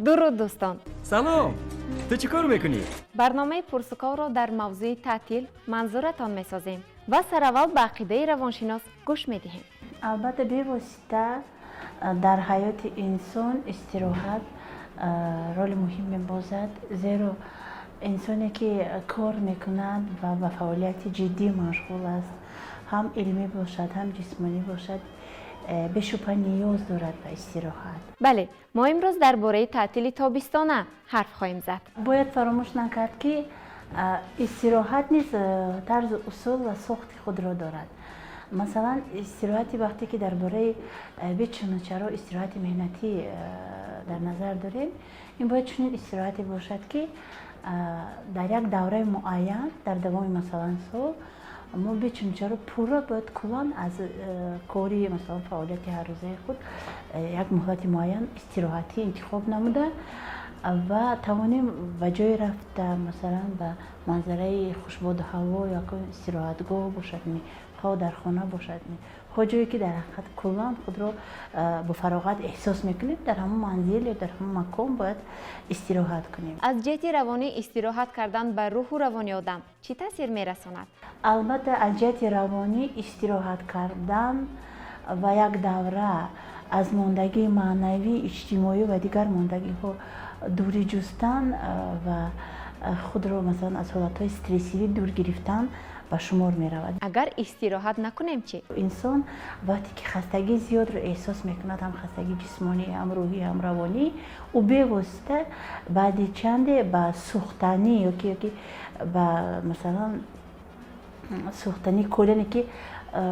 درود دوستان. سلام. تو چی کار میکنی؟ برنامه پورسوکov را در موضوع تعطیل منظورتان میسازیم و سراول به عقیده روانشناس گوش میدهیم. البته بواسطه در حیات انسان استراحت رول مهم میباشد، زیرا انسانی که کار میکند و به فعالیت جدی مشغول است، هم علمی باشد هم جسمانی باشد، به شبه نیاز دارد به استراحت. بله، ما امروز درباره تعطیل تابستانه حرف خواهیم زد. باید فراموش نکرد که استراحت نیز طرز اصول و ساخت خود را دارد. مثلا استراحتی وقتی که درباره چرا استراحت مهنتی در نظر داریم، این باید چنین استراحتی باشد که در یک دوره معین در دوام مثلا سال ما چرا پورا باید کلان از کاری مثلا فعالیت هر روزه خود یک مهلت معین استراحتی انتخاب نموده و توانیم به جای رفته مثلا به منظره خوشبود هوا یا استراحتگاه باشد، ها در خانه باشد، ها جایی که در حقیقت کلان خود را با فراغت احساس میکنیم، در همون منزل یا در همون مکان باید استراحت کنیم. از جهت روانی استراحت کردن بر روح و روان آدم چی تاثیر میرساند؟ البته از جهت روانی استراحت کردن و یک دوره از ماندگی معنوی، اجتماعی و دیگر ماندگی ها دوری جستن و خود را مثلا از حالتهای استرسی دور گرفتن به شمار می رود. اگر استراحت نکنیم چی؟ انسان وقتی که خستگی زیاد رو احساس میکند، هم خستگی جسمانی هم روحی هم روانی، او به واسطه بعد چنده به سوختنی یا که به مثلا سوختنی کلنی که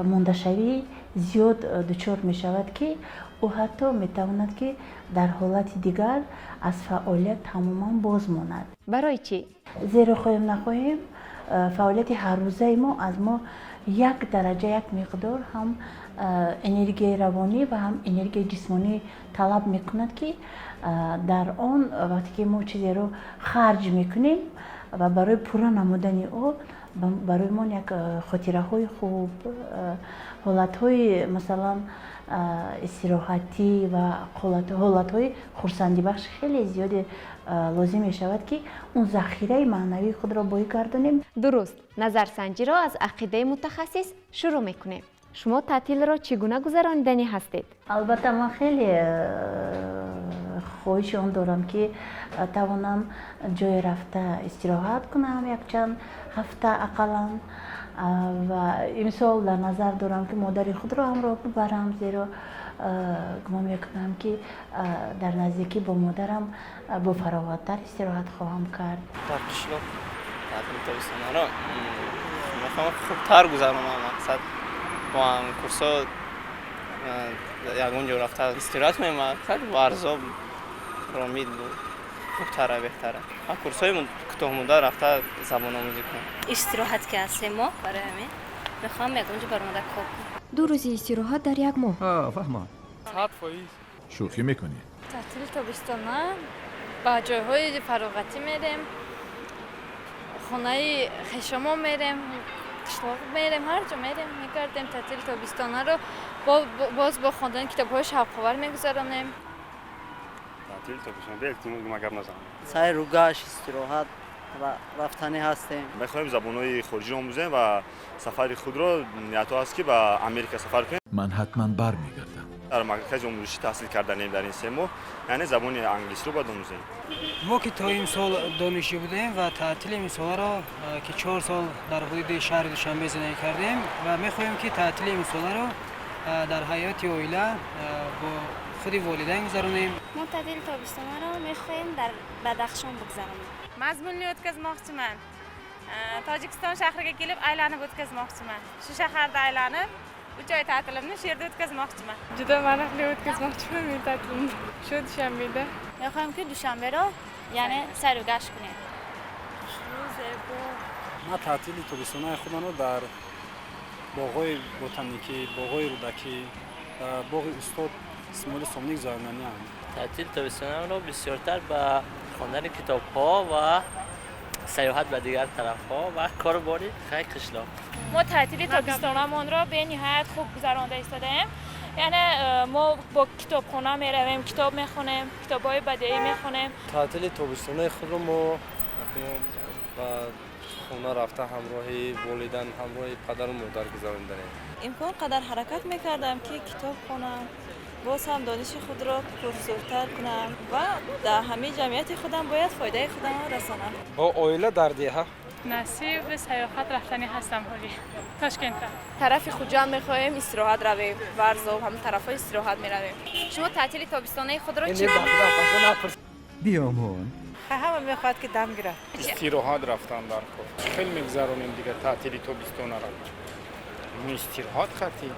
مونده شوی زیاد دچار می شود که او حتی می تواند که در حالت دیگر از فعالیت تماما باز ماند. برای چی؟ زیرا خواهیم نخواهیم فعالیت هر روزه ما از ما یک درجه یک مقدار هم انرژی روانی و هم انرژی جسمانی طلب میکند که در آن وقتی که ما چیزی رو خرج میکنیم و برای پورا نمودن او برای ما یک خاطره های خوب، حالت های مثلا استراحتی و حالت های خرسندی بخش خیلی زیاد لازم می شود که اون ذخیره معنوی خود را باید گردانیم. درست. نظرسنجی را از عقیده متخصص شروع میکنیم. شما تعطیل را چگونه گذراندنی هستید؟ البته من خیلی خواهش آن دارم که توانم جای رفته استراحت کنم یک چند هفته اقلا و امسال در نظر دارم که مادر خود را همراه ببرم، زیرا گمان میکنم که در نزدیکی با مادرم با فراغت‌تر استراحت خواهم کرد. در قشلاق تعطیل تابستانه را میخوام خوبتر گذرانم. مقصد با هم کورسا یگون جا رفته استراحت می‌کنم، مقصد ورزا را مید خوبتره بهتره. من کورسای کوتاه مدت رفته زبان آموزی کنم. استراحت که هستیم ما برای همین میخوام یگونجا برمونده کار کنم. 2 روز استراحت در یک ماه. فهمم. 100%. شوخی میکنی؟ تعطیل تابستانه با جایهای فراغتی میریم، خانه خشما میریم، قشلاق میریم، هر جا میریم میگردیم. تعطیل تابستانه رو باز با خواندن کتاب‌های شوق‌آور میگذرانیم. تعطیل تابستانه به احتمال مگر نزنم. سعی رو گشت استراحت و رفتنی هستیم. می‌خوایم زبان‌های خارجی آموزیم و سفر خود را نیت است که به امریکا سفر کنیم. من حتما برمیگردم. در مرکز آموزشی تحصیل کردنیم در این 3 ماه، یعنی زبان انگلیسی رو باید آموزیم. ما که تا امسال دانشجو بودیم و تعطیل امسال را که 4 سال در حدود شهر دوشنبه زندگی کردیم و می‌خواهیم که تعطیل امسال را در حیات عائله با خود والدین گذرانیم. ما تعطیل تابستانه رو می‌خواهیم در بدخشان بگذرانیم. مضمونلی o'tkazmoqchiman. Tojikiston shahriga kelib aylanib o'tkazmoqchiman. Shu shaharda aylanib 3 oy ta'tilimni shu yerda o'tkazmoqchiman. Juda maniqli o'tkazmoqchiman men ta'tilimni. Shu Dushanbeda. می‌خوایم که دوشنبه رو یعنی سر و گشت کنیم. ما تعطیل تابستانه خودمان رو در باغ‌های بوتانیکی، باغ‌های رودکی و باغ استاد اسماعیل سامنی گذراندیم. تعطیل تابستانه را بسیارتر به خواندن کتاب‌ها و سیاحت به دیگر طرف‌ها و کارباری خیلی قشلاق. ما تعطیل تابستانمون را به نهایت خوب گذرانده ایستادیم. یعنی ما با کتابخونه میرویم کتاب میخونیم کتابای بدیعی میخونیم تعطیل تابستانه خود رو ما با خونه رفته همراهی والدین همراهی پدر و مادر گذراندیم امکان قدر حرکت میکردم که کتاب خونم باز هم دانش خود را پرسرتر کنم و در همه جمعیت خودم باید فایده خودم را رسانم با عائله در دیه نصیب سیاحت رفتنی هستم حالی تاشکند طرف خوجا میخوایم استراحت رویم ورزو هم طرفای استراحت میرویم. شما تعطیل تابستانه خود را چی بیامون همه میخواد که دم گیره استراحت رفتن در کار خیلی میگذرونیم دیگه تعطیل تابستانه را می استراحت خطی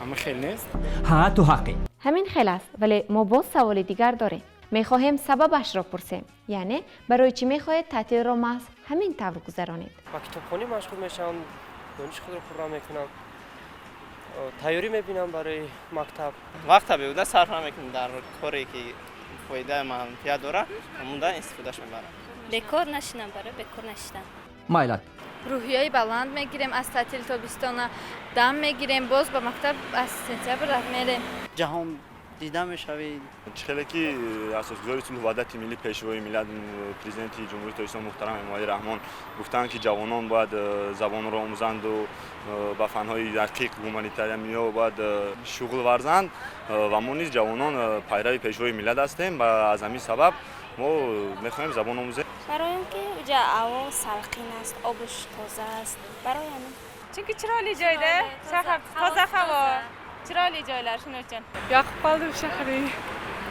همه خیلی نیست ها تو حقی همین خیلی است، ولی ما باز سوال دیگر داریم. میخواهیم سببش را پرسیم، یعنی برای چی میخواهید تعطیل را محض همین طور گذرانید؟ با کتابخوانی مشغول میشم دانش خود رو پررو میکنم تیاری میبینم برای مکتب وقت بیوده صرف نمیکنم در کاری که فایده منفعت داره همونده استفادهش میبرم بکار نشینم برای بکار نشیدن مایلت روحیه بلند میگیریم از تعطیل تابستانه دم میگیریم باز به مکتب از سپتامبر راه میریم جهان دیده میشوید چخلکی اساسگذار صلح و وحدت ملی پیشوای ملت پرزیدنت جمهوری اسلامی محترم امامعلی رحمان گفتند که جوانان باید زبان را آموزند و با فنهای دقیق هومانیتریان و باید شغل ورزند و ما نیز جوانان پیرو پیشوای ملت هستیم و از همین سبب ما میخوایم زبان آموزی برای اینکه اونجا هوا سرقین است آبش تازه است برای همین چونکه چرالی جایده تازه هوا چرالی جایلرشون için yakıp شهری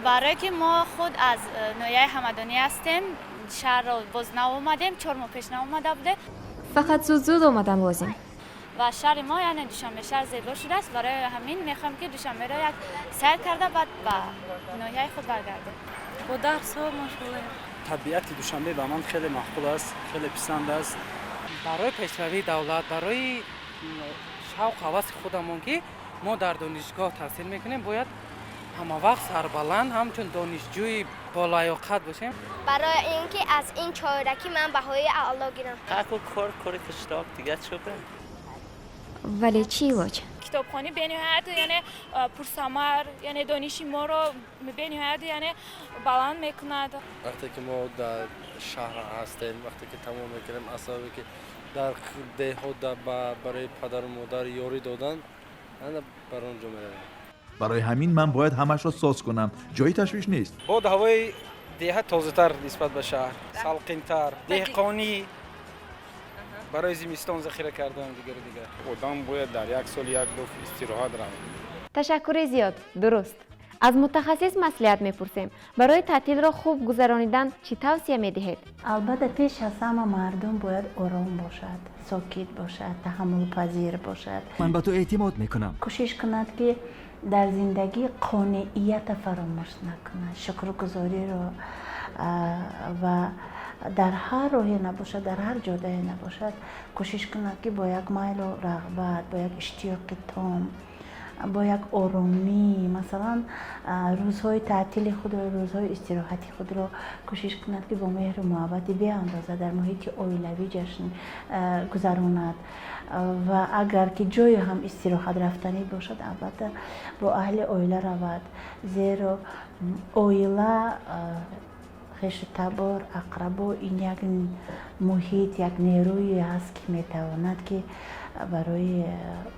برای که ما خود از نویه همدانی هستیم شهر رو باز ناومدیم 4 ماه پیش ناومده بوده فقط زود اومدم بازیم. و شهر ما یعنی دوشنبه شهر زیبا شده است برای همین میخوام که دوشنبه رو یک سیر کرده بعد به نویه خود برگردیم با درس ها مشغولیم طبیعت دوشنبه به من خیلی محبوب است خیلی پسند است برای پیشروی دولت برای شوق هوس خودمون که ما در دانشگاه تحصیل میکنیم باید همه وقت سربلند همچون دانشجوی بالیاقت باشیم برای اینکه از این چهارکی من بهای اعلا گیرم کار اشتراک دیگه چه ولی چی وجه؟ کتابخوانی بنیهایت یعنی پرسمر یعنی دانشی ما رو بنیهایت یعنی بلند میکند وقتی که ما در شهر هستیم وقتی که تمام میکنیم اصابی که در دهات برای پدر و مادر یاری دادن انا برای اونجا میرویم برای همین من باید همش را ساز کنم جایی تشویش نیست بود هوای دیه تازه تر نسبت به شهر سالقین تر دهقانی برای زمستان ذخیره کردن دیگر آدم باید در یک سال یک دو استراحت روند تشکر زیاد. درست. از متخصص مصلحت میپرسیم برای تعطیل را خوب گذرانیدن چی توصیه میدهید؟ البته پیش از همه مردم باید آرام باشد، ساکت باشد، تحمل پذیر باشد. من به تو اعتماد میکنم. کوشش کند که در زندگی قانعیت فراموش نکند، شکرگزاری را و در هر راهی نباشد، در هر جاده نباشد، کوشش کند که با یک میل و رغبت، با یک اشتیاق تام، با یک آرامی، مثلا روزهای تعطیل خود را، روزهای استراحتی خود را کوشش کند که با مهر و محبت بیاندازد، در محیط عائلوی جشن گذراند و اگر که جای هم استراحت رفتنی باشد البته با اهل عائله رود، زیرا عائله خیش تبار اقربا این یک محیط یک نیروی هست که میتواند که برای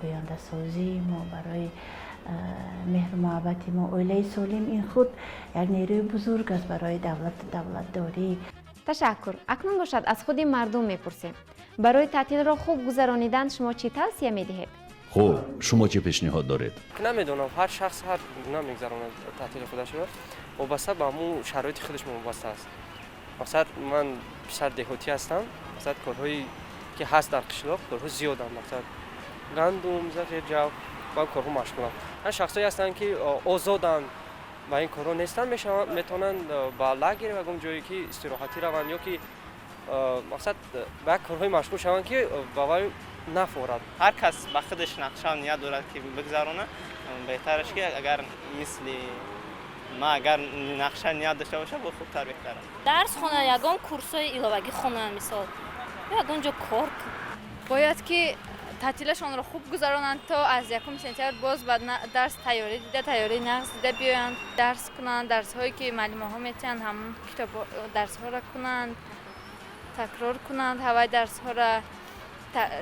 آینده سازی ما برای مهر و محبت ما عائله سالم این خود یک نیروی بزرگ است برای دولت داری. تشکر. اکنون باشد از خود مردم میپرسیم برای تعطیل را خوب گذرانیدن شما چی توصیه میدهید؟ خب شما چه پیشنهاد دارید؟ نمیدونم هر شخص هر گونه میگذرونه تعطیل خودش رو وابسته به همون شرایط خودش وابسته است. مثلا من پسر دهاتی هستم مثلا کارهایی که هست در قشلاق کارها زیاد هم مثلا گندم زغیر جو با کارها مشغولم. هر شخصایی هستن که آزادن و این کارها نیستن میتونن بالا گیره و اون جایی که استراحتی روند یا که مثلا با کارهای مشغول شوند که باور نفورد. هر کس با خودش نقشه و نیت دارد که بگذرونه بهترش که اگر مثل ما اگر نقشه نیت داشته باشه با خوبتر بهتره. درس خونه یگان کورسای ایلاوگی خونه مثال یگان جا کار باید که تعطیلشان را خوب گذرانند تا از 1 سپتامبر باز به درس تیاری نقض دیده بیایند، درس کنند، درس هایی که معلم ها میتونند همون کتاب درس ها را کنند، تکرار کنند، هوای درس ها را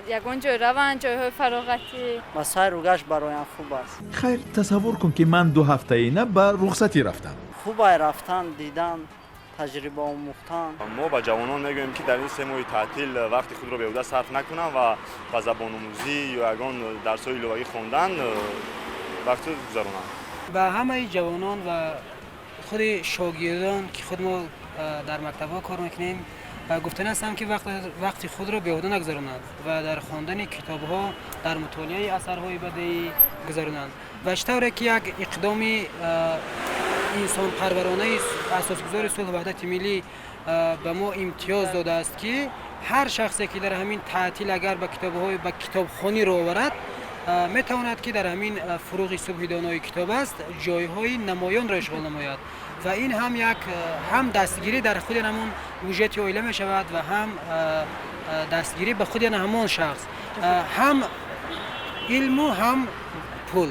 یگان جای روند، جای های فراغتی. و سیر و گشت برایم خوب است. خیر تصور کن که من 2 هفته اینا به رخصتی رفتم. خوبه رفتن، دیدن، تجربه آموختن. ما با جوانان میگوییم که در این 3 ماه تعطیل وقت خود را بیهوده صرف نکنند و با زبان آموزی یا یگان درس‌های لغوی خواندن وقت گذرانند. و همه جوانان و خود شاگردان که خود ما در مکتب‌ها کار میکنیم گفتن هستم که وقتی خود را بیهوده نگذرانند و در خواندن کتاب‌ها، در مطالعه اثرهای بدیعی گذرانند. و چطوره که یک اقدام انسان پرورانه اساسگذار صلح و وحدت ملی به ما امتیاز داده است که هر شخصی که در همین تعطیل اگر به کتابخوانی را آورد میتواند که در همین فروغ صبح دانای کتاب است جایهای نمایان را اشغال نماید و این هم دستگیری در خود همون وجهت عائله می شود و هم دستگیری به خود همان شخص، هم علم و هم پول.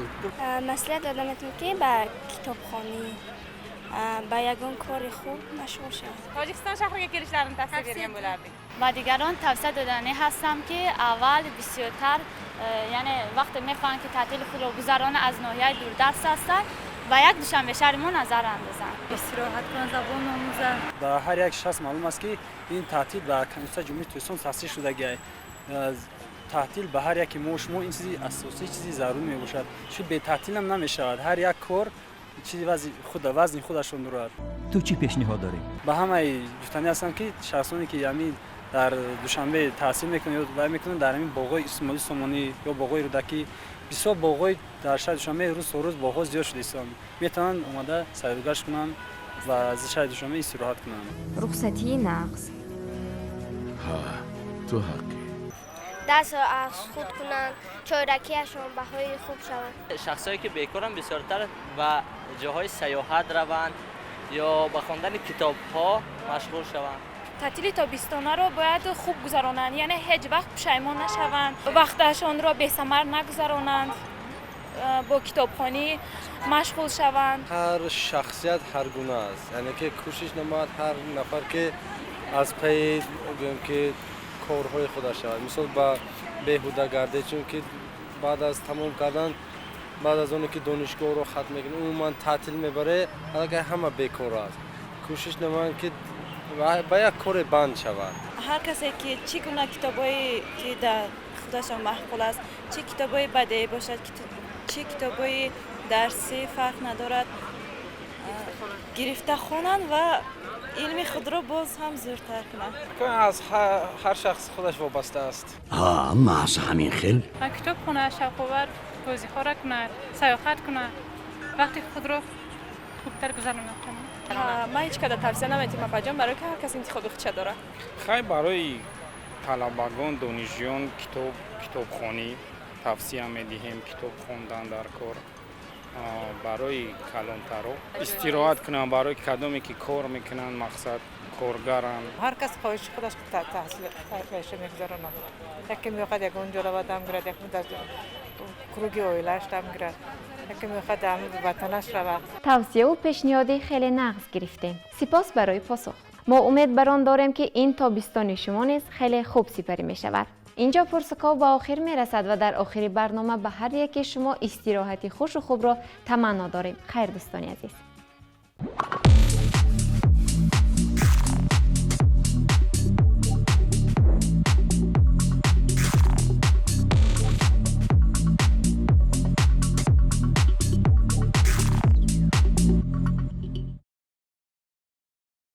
مسئله دادم که به کتابخوانی با یگان کار خوب مشغول شد. Tojikiston shahriga kelishlarini tavsiya bergan bo'lardik. و دیگران توصیه دادنی هستم که اول بسیارتر یعنی وقتی میخوان که تعطیل خود را گذران از ناحیه دوردست هستند و یک دوشنبه شهر ما نظر اندازند. استراحت کنند، زبان آموزند. به هر یک شخص معلوم است که این تعطیل به کنیسته جمهوری توسان تأسیس شده. تعطیل به هر یک ما این چیزی اساسی چیزی ضروری می باشد. چون به تعطیل هم نمی شود. هر یک کار چیزی وزن خودشون دارد. تو چی پیشنهاد داری؟ به همه گفتنی هستم که شخصانی که یعنی در دوشنبه تحصیل میکنند و میکنند در همین باغ‌های اسماعیل سامانی یا باغ‌های رودکی بسیار باغ‌های در شهر دوشنبه روز باغ‌ها زیاد شده است. میتونن اومده سیر و گشت کنن و از شهر دوشنبه استراحت کنن. رخصتی نقض. ها تو حقی. دست از خود کنند، چارکیشون بهای خوب شوند. شخصایی که بیکارن بسیارتر و جاهای سیاحت روند یا به خواندن کتاب‌ها مشغول شوند. تعطیل تابستانه را باید خوب گذرانند، یعنی هیچ وقت پشیمان نشوند، وقتشان را به ثمر نگذرانند، با کتابخوانی مشغول شوند. هر شخصیت هر گونه است، یعنی که کوشش نماید هر نفر که از پی که کارهای خودش شود، مثلا با بیهوده گرده، چون که بعد از تمام کردن بعد از اون که دانشگاه رو ختم میکنه عموما تعطیل میبره، اگر همه بیکار است. کوشش نماید که با یک کار بند شود. هر کسی که چی گونه کتابایی که در خودشان مشغول است، چه کتابای بدیعی باشد، چه کتابای درسی فرق ندارد، گرفته خوانند و علم خود را باز هم زورتر کنند. از هر شخص خودش وابسته است. محض همین خیل کتاب خونه، شوق‌آور بازی‌ها را کنه، سیاحت کنه، وقتی خود را خوبتر گذرانه کنه. من هیچ کدام توصیه نمی‌کنم پاجام برای که هر کسی انتخاب خودش داره. خیلی برای طلبگان دانشجویان کتابخوانی توصیه می‌دهیم کتاب خواندن در کار برای کلانترها استراحت کنند، برای کدامی که کار میکنند مقصد کارگران. هر کس خواهش خودش تحصیل میگذارونه. یکی میخواد یک اونجا رو دم گیرد، یک میخواد کروگی اویلش دم گیرد، یکی میخواد دم وطنش رو. توصیه و پیشنهاد خیلی نقص گرفتیم. سپاس برای پاسخ. ما امید بر آن داریم که این تابستان شما نیز خیلی خوب سپری می شود. اینجا پورسوکوف به آخر می رسد و در آخر برنامه به هر یک شما استراحتی خوش و خوب را تمنا داریم. خیر دوستان عزیز.